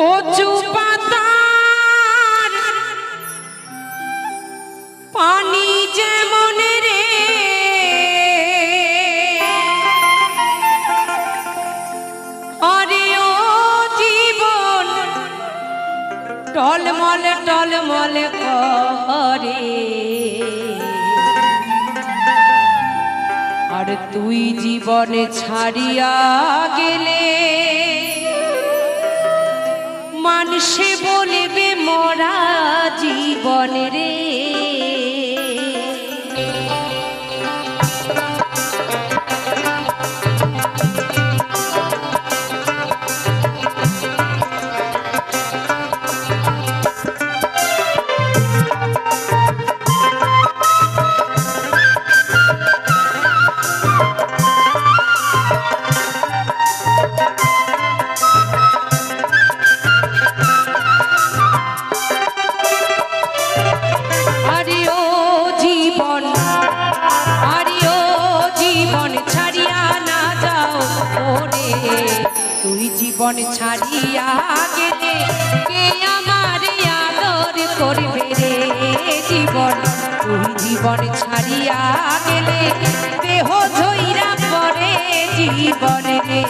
কচু পাতার পানি যেমন রে আরে ও জীবন টলমল টলমল করে আর তুই জীবনে ছাড়িয়া গেলে মানুষে বলবে মরা জীবন রে তুই জীবন ছাড়িয়া গেলে কে আমার আদর করবে রে জীবন তুই জীবন ছাড়িয়া গেলে দেহ ঝইরা পড়ে জীবন রে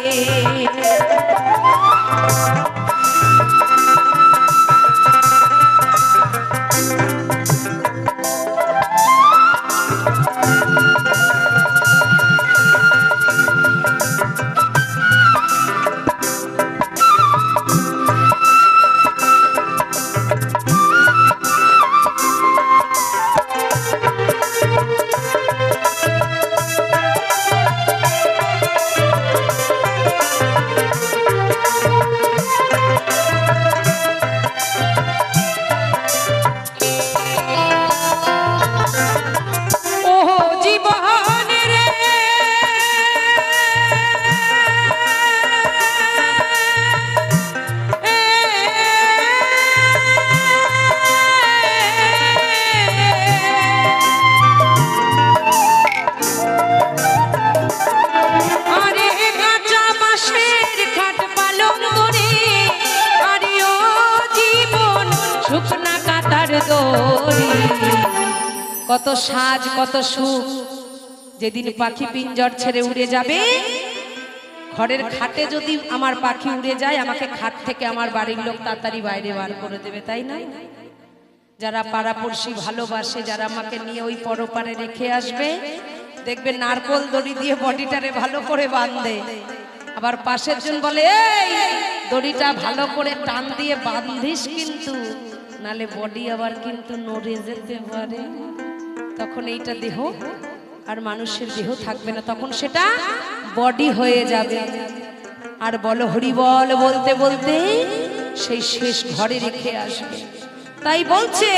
কত সাজ কত সুখ যেদিন পাখি পিঞ্জর ছেড়ে উড়ে যাবে ঘরের খাটে যদি আমার পাখি উড়ে যায় আমাকে খাট থেকে আমার বাড়ির লোক তাড়াতাড়ি বাইরে বার করে দেবে তাই না যারা পাড়াপড়শি ভালোবাসে যারা আমাকে নিয়ে ওই পরপারে রেখে আসবে দেখবে নারকোল দড়ি দিয়ে বডিটারে ভালো করে বাঁধে আবার পাশের জন বলে এই দড়িটা ভালো করে টান দিয়ে বাঁধিস কিন্তু নালে বডি আবার কিন্তু নড়ে যেতে পারে তখন এইটা দেহ আর মানুষের দেহ থাকবে না তখন সেটা বডি হয়ে যাবে আর বলো হরি বল বলতে বলতে সেই শেষ ঘরে রেখে আসবে তাই বলছে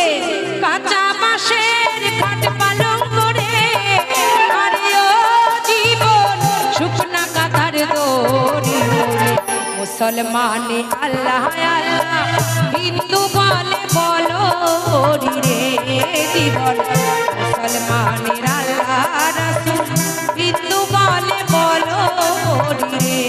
কাঁচা বাঁশের খাট পালং করে আরে ও জীবন শুকনা কাঁথার দড়ি মুসলমানে আল্লাহ আল্লাহ হিন্দু বলে বলো রে জীবন মুসলমানের আল্লাহ রাসূল হিন্দু বলে বলো রে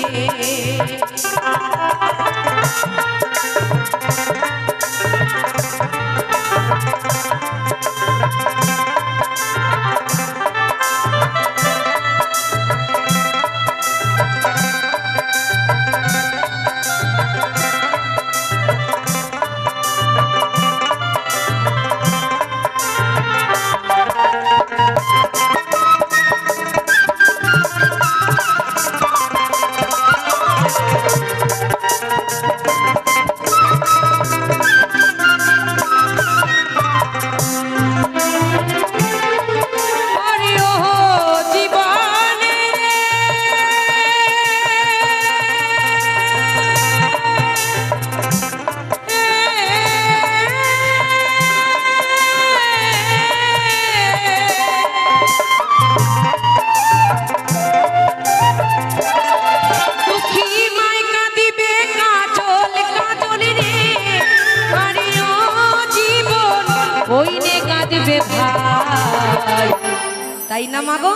তাই না মাগো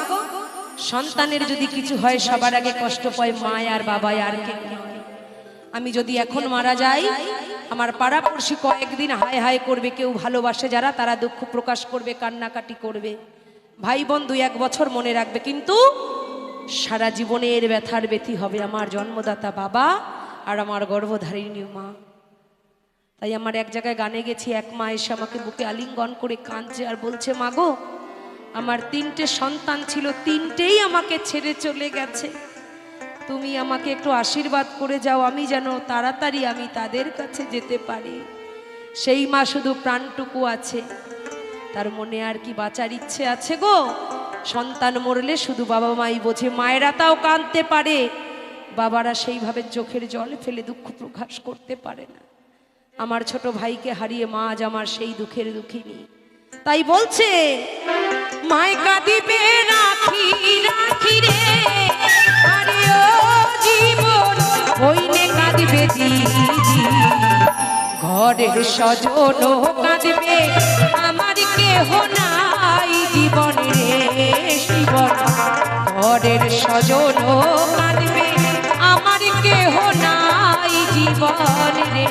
সন্তানের যদি কিছু হয় সবার আগে কষ্ট পায় মা আর বাবা আর কে আমি যদি এখন মারা যাই আমার পাড়াপড়শি কয়েকদিন হায় হায় করবে, কেউ ভালোবাসে যারা তারা দুঃখ প্রকাশ করবে, কান্নাকাটি করবে, ভাই বোন 2-1 বছর মনে রাখবে, কিন্তু সারা জীবনের ব্যথার ব্যথী হবে আমার জন্মদাতা বাবা আর আমার গর্ভধারিণী মা। তাই আমার এক জায়গায় গানে গেছি, এক মা এসে আমাকে বুকে আলিঙ্গন করে কাঁদছে আর বলছে, মা গো আমার 3টে সন্তান ছিল, 3টেই আমাকে ছেড়ে চলে গেছে, তুমি আমাকে একটু আশীর্বাদ করে যাও, আমি যেন তাড়াতাড়ি আমি তাদের কাছে যেতে পারি। সেই মা শুধু প্রাণটুকু আছে, তার মনে আর কি বাঁচার ইচ্ছে আছে গো? সন্তান মরলে শুধু বাবা মাই বোঝে, মায়েরা তাও কাঁদতে পারে, বাবারা সেইভাবে চোখের জল ফেলে দুঃখ প্রকাশ করতে পারে না। আমার ছোট ভাইকে হারিয়ে মা আজ আমার সেই দুঃখের দুঃখিনী। তাই বলছে, মায় কাঁদিবে রাখি রাখি রে, আরে ও জীবন হইলে কাঁদিবে দিদি, ঘরের স্বজন কাঁদবে আমার কেহ নাই জীবন রে জীবন, ঘরের স্বজন কাঁদবে আমার কেহ নাই জীবন রে।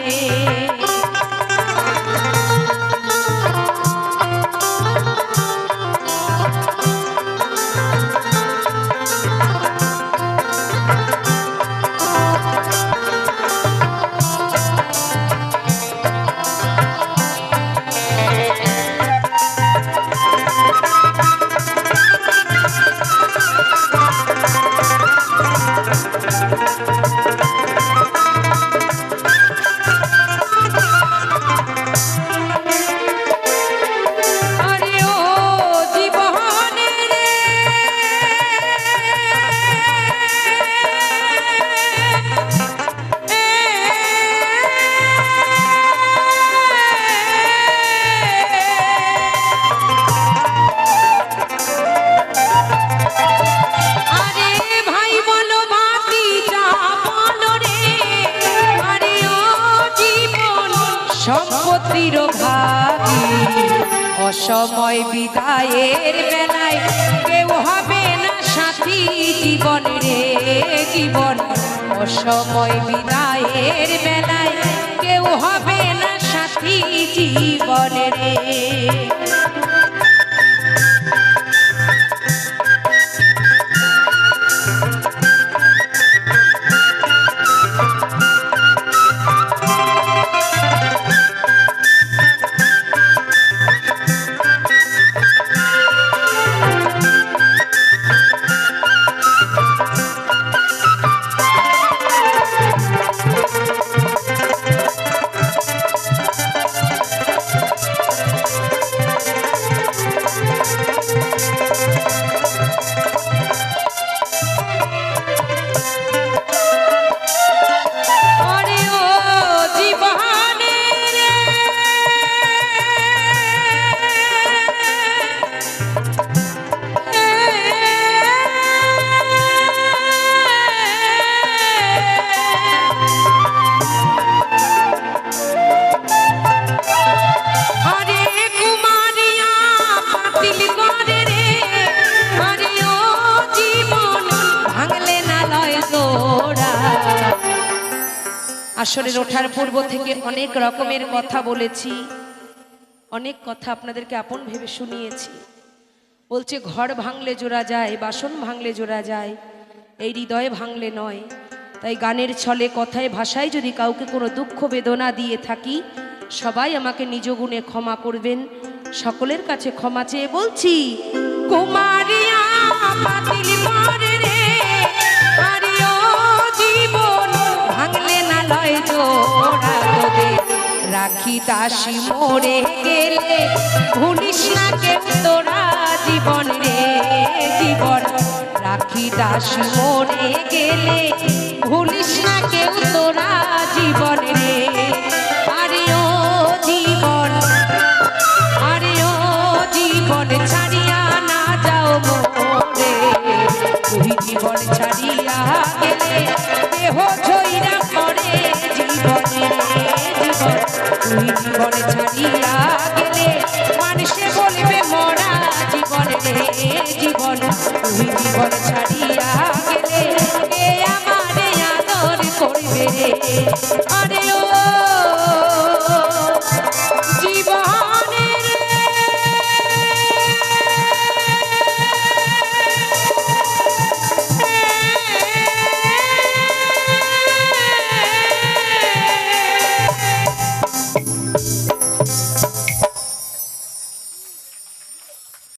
সম্পত্তির ভাগী অসময় বিদায়ের বেলায় কেউ হবে না সাথী জীবন রে জীবন, অসময় বিদায়ের বেলায় কেউ হবে না সাথী জীবন রে। আসরের ওঠার পূর্ব থেকে অনেক রকমের কথা বলেছি, অনেক কথা আপনাদেরকে আপন ভেবে শুনিয়েছি। বলছে ঘর ভাঙলে জোড়া যায়, বাসন ভাঙলে জোড়া যায়, এই হৃদয় ভাঙলে নয়। তাই গানের ছলে কথায় ভাষায় যদি কাউকে কোনো দুঃখ বেদনা দিয়ে থাকি, সবাই আমাকে নিজ গুণে ক্ষমা করবেন। সকলের কাছে ক্ষমা চেয়ে বলছি, কুমারিয়া পাতিল মারে রে, আরিও জীবন ভাঙলে না লয় জোড়া তোদের, রাখি দাসী মরে গেলে ভুলিস না কেউ তোরা জীবন রে জীবন, রাখি দাসী মরে গেলে ভুলিস না কেউ তোরা জীবন রে। আরিও জীবন, আরিও জীবন ছাড়িয়া না যাও মোরে, তুই জীবন ছাড়িয়া গেলে দেহ ঝইরা পড়ে জীবন রে জীবন, তুই জীবন ছাড়িয়া গেলে মানুষে বলবে মরা জীবন রে জীবন, তুই জীবন ছাড়িয়া গেলে এ আমারে আদর করে হইবে রে